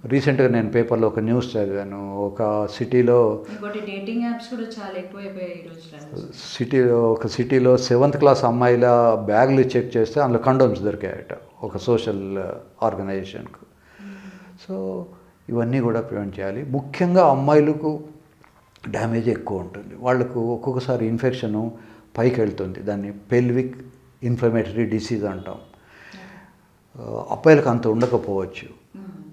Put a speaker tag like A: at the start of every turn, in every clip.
A: రీసెంట్గా నేను పేపర్లో ఒక న్యూస్ చదివాను. ఒక సిటీలో
B: డేటింగ్ యాప్స్ కూడా చాలా ఎక్కువైపోయాయి ఈ రోజుల్లో.
A: ఒక సిటీలో 7th క్లాస్ అమ్మాయిల బ్యాగులు చెక్ చేస్తే అందులో కండోమ్స్ దొరికాయట ఒక సోషల్ ఆర్గనైజేషన్కు. సో ఇవన్నీ కూడా ప్రివెంట్ చేయాలి. ముఖ్యంగా అమ్మాయిలకు డ్యామేజ్ ఎక్కువ ఉంటుంది. వాళ్ళకు ఒక్కొక్కసారి ఇన్ఫెక్షను పైకి వెళ్తుంది. దాన్ని పెల్విక్ ఇన్ఫ్లమేటరీ డిసీజ్ అంటాం. అబ్బాయిలకు అంత ఉండకపోవచ్చు,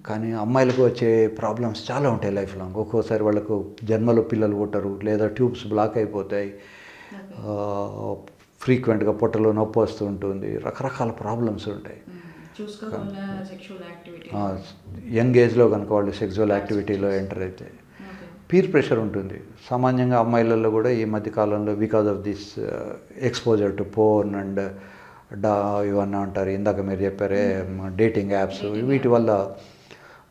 A: కానీ అమ్మాయిలకు వచ్చే ప్రాబ్లమ్స్ చాలా ఉంటాయి లైఫ్ లాంగ్. ఒక్కోసారి వాళ్ళకు జన్మలో పిల్లలు పుట్టరు, లేదా ట్యూబ్స్ బ్లాక్ అయిపోతాయి, ఫ్రీక్వెంట్గా పొట్టలో నొప్పి వస్తూ ఉంటుంది, రకరకాల ప్రాబ్లమ్స్ ఉంటాయి. యంగ్ ఏజ్లో కనుక వాళ్ళు సెక్సువల్ యాక్టివిటీలో ఎంటర్ అయితే పీర్ ప్రెషర్ ఉంటుంది. సామాన్యంగా అమ్మాయిలలో కూడా ఈ మధ్య కాలంలో because of this exposure to porn and ఇవన్నీ అంటారు, ఇందాక మీరు చెప్పారే డేటింగ్ యాప్స్, వీటి వల్ల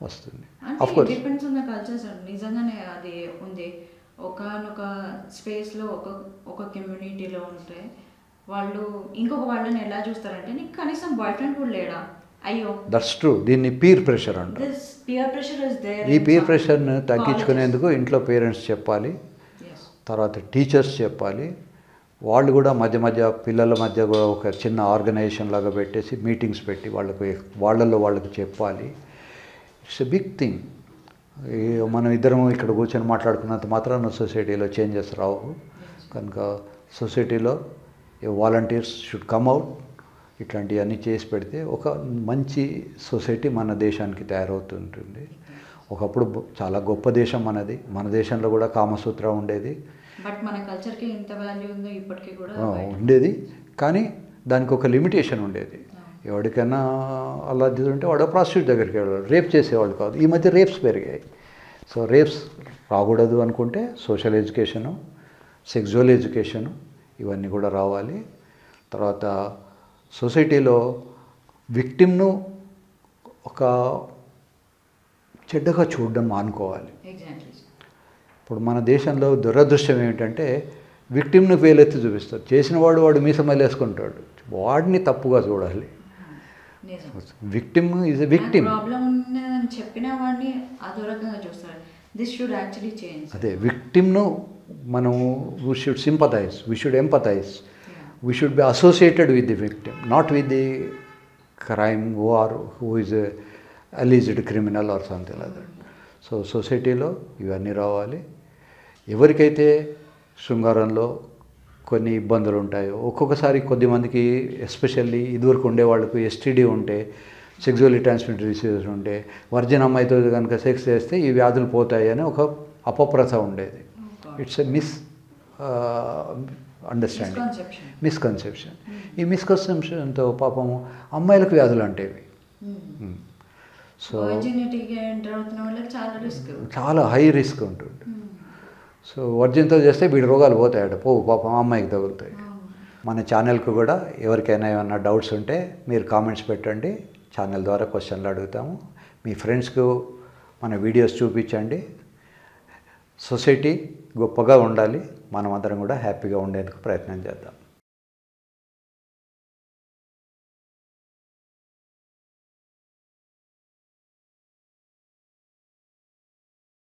A: వస్తుంది.
B: Of course depends on the cultures. నిజంగానే అది ఉంది. ఒకనొక స్పేస్లో ఒక కమ్యూనిటీలో ఉంటే వాళ్ళు ఇంకొక వాళ్ళని ఎలా చూస్తారంటే, నీకు కనీసం బాయ్ ఫ్రెండ్ కూడా లేడా, అయ్యో.
A: That's true. దీన్ని పీర్ ప్రెషర్ అంటారు. ఈ పీర్ ప్రెషర్ని తగ్గించుకునేందుకు ఇంట్లో పేరెంట్స్ చెప్పాలి, తర్వాత టీచర్స్ చెప్పాలి. వాళ్ళు కూడా మధ్య మధ్య పిల్లల మధ్య కూడా ఒక చిన్న ఆర్గనైజేషన్ లాగా పెట్టేసి మీటింగ్స్ పెట్టి వాళ్ళకి చెప్పాలి. It's a big thing. మనం ఇద్దరం ఇక్కడ కూర్చొని మాట్లాడుకున్నంత మాత్రాన సొసైటీలో చేంజెస్ రావు. కనుక సొసైటీలో వాలంటీర్స్ షుడ్ కమ్ అవుట్, ఇట్లాంటివన్నీ చేసి పెడితే ఒక మంచి సొసైటీ మన దేశానికి తయారవుతుంటుంది. ఒకప్పుడు చాలా గొప్ప దేశం మనది. మన దేశంలో కూడా కామసూత్ర ఉండేది,
B: బట్ మన కల్చర్కి ఎంత వాల్యూ ఉందో ఇప్పటికీ కూడా
A: ఉండేది. కానీ దానికి ఒక లిమిటేషన్ ఉండేది. ఎవరికైనా అలా ఉంటే వాడు ప్రాస్టిట్యూట్ దగ్గరికి వెళ్ళాడు, రేప్ చేసేవాళ్ళు కాదు. ఈ మధ్య రేప్స్ పెరిగాయి. సో రేప్స్ రాకూడదు అనుకుంటే సోషల్ ఎడ్యుకేషను, సెక్సువల్ ఎడ్యుకేషను ఇవన్నీ కూడా రావాలి. తర్వాత సొసైటీలో విక్టిమ్ను ఒక చెడ్డగా చూడడం మానుకోవాలి. ఇప్పుడు మన దేశంలో దురదృష్టం ఏమిటంటే విక్టిమ్ను వేలెత్తి చూపిస్తారు. చేసిన వాడు మీసమల్లి వేసుకుంటాడు, వాడిని తప్పుగా చూడాలి. Victim is a victim.
B: చెప్పిన వాడిని అదొరకంగా చూస్తారు. This should actually change.
A: అదే విక్టిమ్ను మనం we should sympathise, we should empathise, we should be associated with the victim, not with the crime who is alleged criminal or something like that. So సొసైటీలో ఇవన్నీ రావాలి. ఎవరికైతే శృంగారంలో కొన్ని ఇబ్బందులు ఉంటాయో, ఒక్కొక్కసారి కొద్దిమందికి ఎస్పెషల్లీ ఇదివరకు ఉండే వాళ్ళకు ఎస్టీడీ ఉంటే, సెక్సువల్లీ ట్రాన్స్మిటెడ్ డిసీజెస్ ఉంటే, వర్జిన్ అమ్మాయితో కనుక సెక్స్ చేస్తే ఈ వ్యాధులు పోతాయి అని ఒక అపప్రథ ఉండేది. It's a understanding, misconception. ఈ మిస్కన్సెప్షన్తో పాపము అమ్మాయిలకు వ్యాధులు అంటేవి. సో చాలా హై రిస్క్ ఉంటుంది. సో వర్జిన్తో చేస్తే వీడి రోగాలు పోతాయట, పాపం అమ్మాయికి తగులుతాయి. మన ఛానల్కు కూడా ఎవరికైనా ఏమైనా డౌట్స్ ఉంటే మీరు కామెంట్స్ పెట్టండి, ఛానల్ ద్వారా క్వశ్చన్లు అడుగుతాము. మీ ఫ్రెండ్స్కు మన వీడియోస్ చూపించండి. సొసైటీ గొప్పగా ఉండాలి, మనమందరం కూడా హ్యాపీగా ఉండేందుకు ప్రయత్నం చేద్దాం.